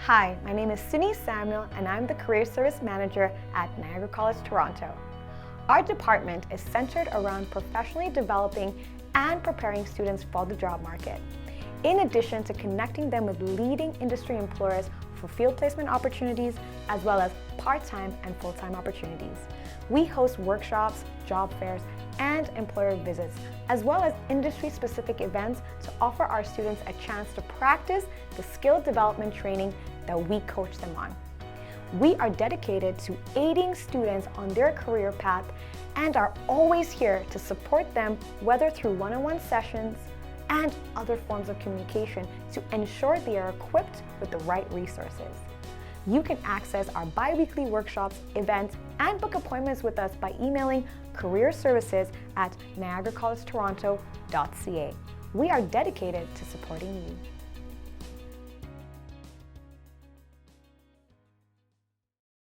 Hi, my name is Suni Samuel and I'm the Career Service Manager at Niagara College, Toronto. Our department is centered around professionally developing and preparing students for the job market, in addition to connecting them with leading industry employers for field placement opportunities, as well as part-time and full-time opportunities. We host workshops, job fairs, and employer visits, as well as industry-specific events to offer our students a chance to practice the skill development training that we coach them on. We are dedicated to aiding students on their career path and are always here to support them, whether through one-on-one sessions and other forms of communication, to ensure they are equipped with the right resources. You can access our bi-weekly workshops, events, and book appointments with us by emailing careerservices@niagaracollegetoronto.ca. We are dedicated to supporting you.